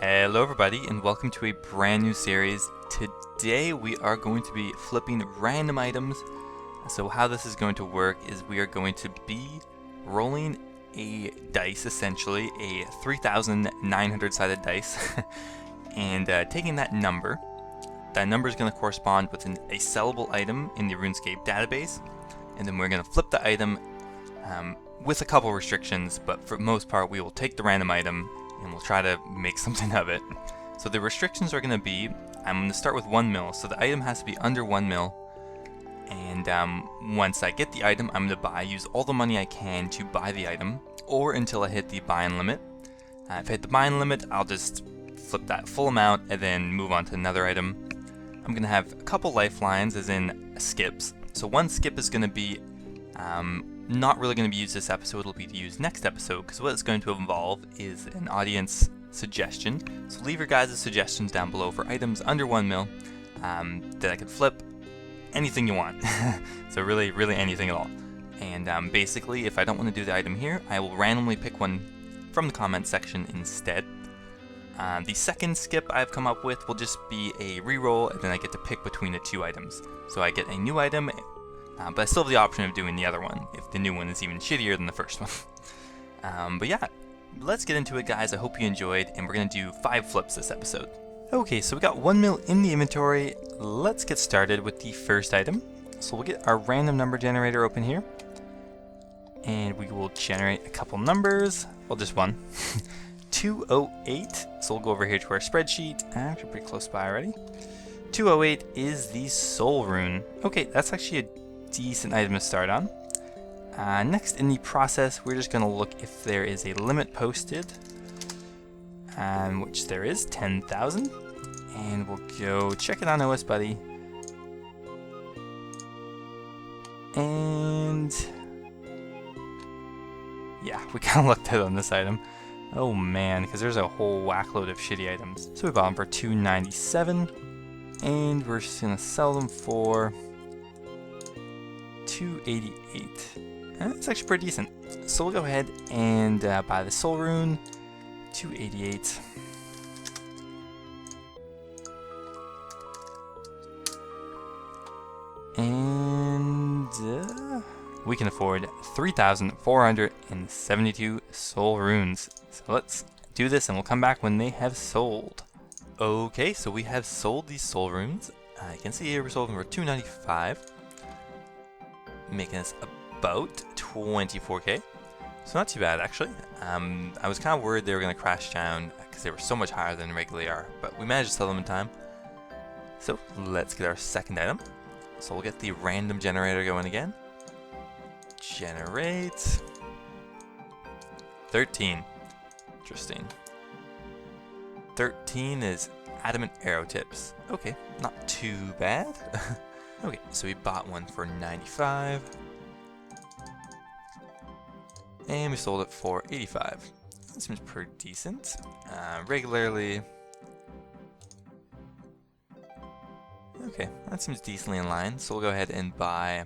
Hello everybody and welcome to a brand new series. Today we are going to be flipping random items. So how this is going to work is we are going to be rolling a dice, essentially a 3,900 sided dice, and taking that number. That number is going to correspond with a sellable item in the RuneScape database, and then we're going to flip the item with a couple restrictions, but for the most part we will take the random item and we'll try to make something of it. So the restrictions are going to be, I'm going to start with 1 mil, so the item has to be under 1 mil, and once I get the item, I'm going to use all the money I can to buy the item, or until I hit the buy-in limit. If I hit the buy-in limit, I'll just flip that full amount and then move on to another item. I'm going to have a couple lifelines, as in skips. So one skip is going to be not really going to be used this episode, it'll be used next episode, because what it's going to involve is an audience suggestion. So leave your guys' suggestions down below for items under 1 mil that I could flip anything you want. So really anything at all. And basically, if I don't want to do the item here, I will randomly pick one from the comment section instead. The second skip I've come up with will just be a reroll, and then I get to pick between the two items. So I get a new item, but I still have the option of doing the other one if the new one is even shittier than the first one. But yeah, let's get into it, guys. I hope you enjoyed, and we're going to do 5 flips this episode. Okay, so we got 1 mil in the inventory. Let's get started with the first item. So we'll get our random number generator open here, and we will generate a couple numbers. Well, just one. 208. So we'll go over here to our spreadsheet. Actually, pretty close by already. 208 is the soul rune. Okay, that's actually a decent item to start on. Next in the process, we're just going to look if there is a limit posted, which there is, 10,000, and we'll go check it on OS Buddy. And yeah, we kind of lucked out on this item. Oh man, because there's a whole whackload of shitty items. So we bought them for 297, and we're just going to sell them for 288. That's actually pretty decent. So we'll go ahead and buy the soul rune, 288. And we can afford 3,472 soul runes. So let's do this and we'll come back when they have sold. Okay, so we have sold these soul runes. You can see here we sold them for 295. Making us about 24k. So not too bad, actually. I was kind of worried they were going to crash down because they were so much higher than they regularly are, but we managed to sell them in time. So let's get our second item. So we'll get the random generator going again. Generate 13. Interesting. 13 is adamant arrow tips. Okay, not too bad. Okay, so we bought one for 95. And we sold it for 85. That seems pretty decent. Regularly. Okay, that seems decently in line. So we'll go ahead and buy.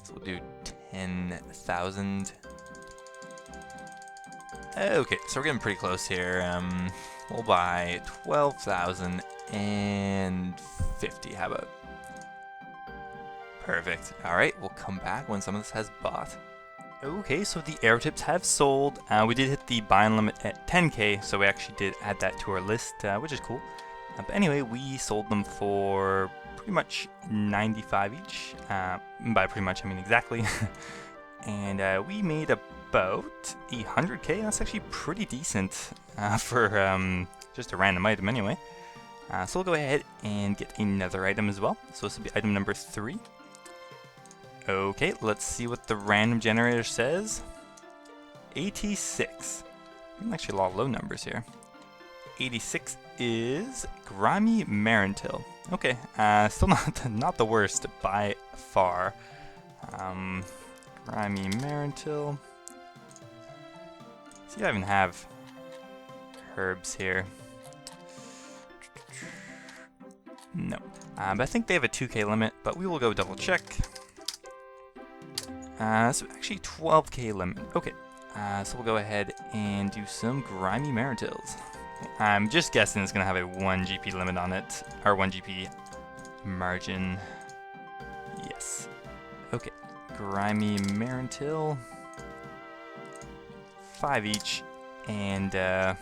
So we'll do 10,000. Okay, so we're getting pretty close here. We'll buy 12,050. How about? Perfect. Alright, we'll come back when some of this has bought. Okay, so the arrow tips have sold. We did hit the buy-in limit at 10k, so we actually did add that to our list, which is cool. But anyway, we sold them for pretty much 95 each. By pretty much, I mean exactly. And we made about 800k. That's actually pretty decent for just a random item anyway. So we'll go ahead and get another item as well. So this will be item number 3. Okay, let's see what the random generator says. 86. Actually a lot of low numbers here. 86 is Grimy Marentil. Okay, still not the worst by far. Grimy Marentil. See if I even have herbs here. No. But I think they have a 2k limit, but we will go double check. So actually 12k limit. Okay, so we'll go ahead and do some Grimy Marintils. I'm just guessing it's going to have a 1 GP limit on it, or 1 GP margin. Yes. Okay. Grimy Marintil. 5 each. And, okay,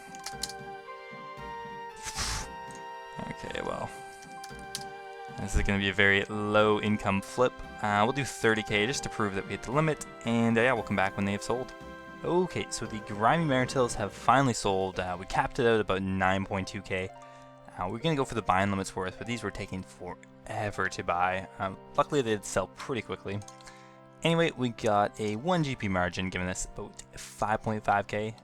well. This is going to be a very low income flip. We'll do 30k just to prove that we hit the limit. And, yeah, we'll come back when they have sold. Okay, so the Grimy Maritils have finally sold. We capped it out about 9.2k. We're going to go for the buying limits worth, but these were taking forever to buy. Luckily, they did sell pretty quickly. Anyway, we got a 1 GP margin, giving us about 5.5k.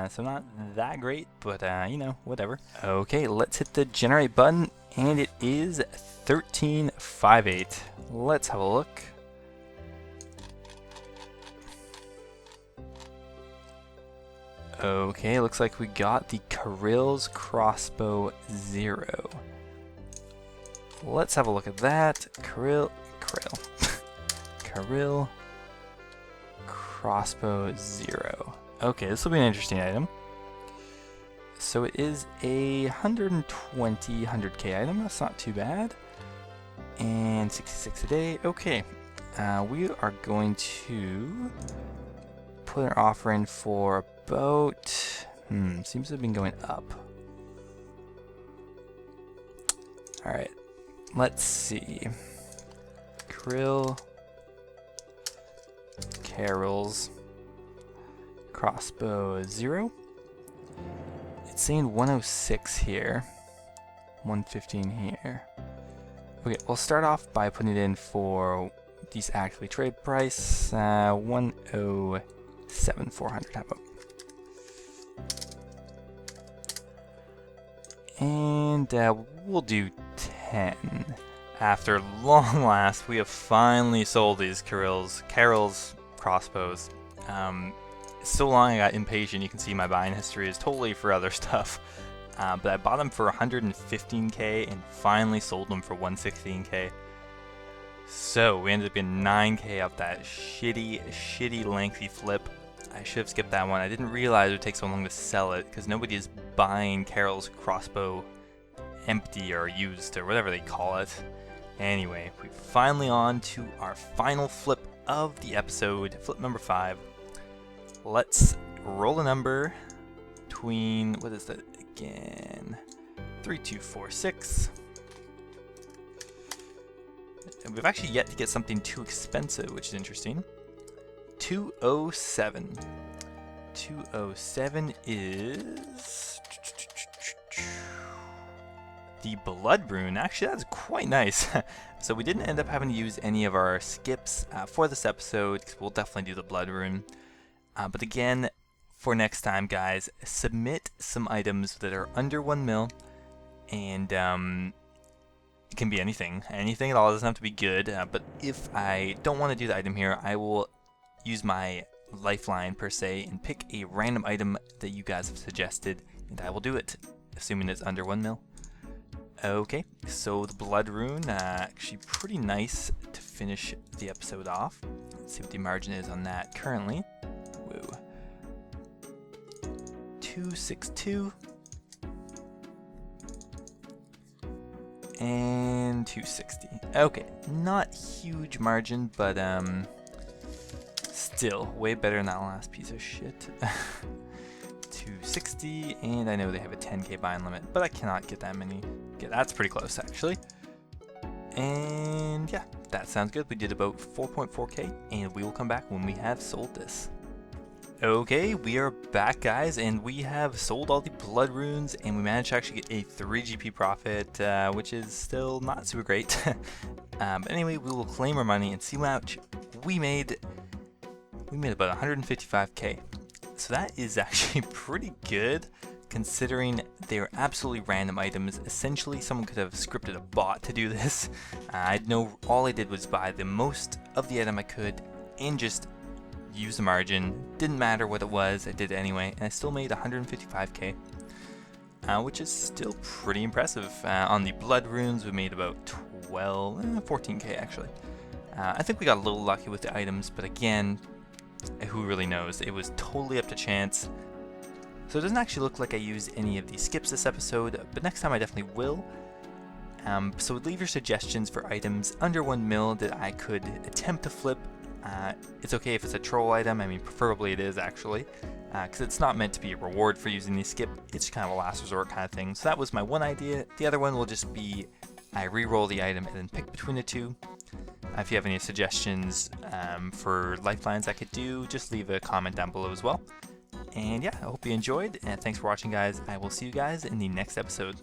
So not that great, but, you know, whatever. Okay, let's hit the generate button, and it is 1358. Let's have a look. Okay, looks like we got the Kirill's Crossbow 0. Let's have a look at that. Kirill Crossbow 0. Okay, this will be an interesting item. So it is a 100k item. That's not too bad. And 66 a day. Okay, we are going to put an offer in for about, seems to have been going up. Alright, let's see. Kirill's Crossbow 0. It's saying 106 here. 115 here. Okay, we'll start off by putting it in for these actively trade price. 107,400. How about? And we'll do 10. After long last, we have finally sold these Kirill's crossbows. So long I got impatient. You can see my buying history is totally for other stuff. But I bought them for 115k and finally sold them for 116k. So we ended up getting 9k off that shitty lengthy flip. I should have skipped that one. I didn't realize it would take so long to sell it because nobody is buying Kirill's crossbow empty or used or whatever they call it. Anyway, we're finally on to our final flip of the episode, flip number 5. Let's roll a number between, what is that again? 3, 2, 4, 6. And we've actually yet to get something too expensive, which is interesting. 207. 207 is the Blood Rune. Actually, that's quite nice. So we didn't end up having to use any of our skips for this episode, because we'll definitely do the Blood Rune. But again, for next time, guys, submit some items that are under 1 mil, and it can be anything at all. It doesn't have to be good. But if I don't want to do the item here, I will use my lifeline per se and pick a random item that you guys have suggested, and I will do it, assuming it's under 1 mil. Okay, so the Blood Rune, actually pretty nice to finish the episode off. Let's see what the margin is on that currently. Whoa. 262 and 260. Okay, not huge margin, but still way better than that last piece of shit. 260, and I know they have a 10k buying limit, but I cannot get that many. Okay, that's pretty close actually. And yeah, that sounds good. We did about 4.4k, and we will come back when we have sold this. Okay, we are back, guys, and we have sold all the Blood Runes, and we managed to actually get a 3 GP profit, which is still not super great. But anyway, we will claim our money and see how much we made. We made about 155k. So that is actually pretty good, considering they are absolutely random items. Essentially, someone could have scripted a bot to do this. I know all I did was buy the most of the item I could and just use the margin. Didn't matter what it was, I did it anyway, and I still made 155k, which is still pretty impressive. On the Blood Runes, we made about 14k actually. I think we got a little lucky with the items, but again, who really knows? It was totally up to chance. So it doesn't actually look like I used any of the skips this episode, but next time I definitely will. So leave your suggestions for items under 1 mil that I could attempt to flip. It's okay if it's a troll item, I mean preferably it is actually, because it's not meant to be a reward for using the skip, it's kind of a last resort kind of thing. So that was my one idea. The other one will just be I re-roll the item and then pick between the two. If you have any suggestions for lifelines I could do, just leave a comment down below as well. And yeah, I hope you enjoyed, and thanks for watching guys. I will see you guys in the next episode.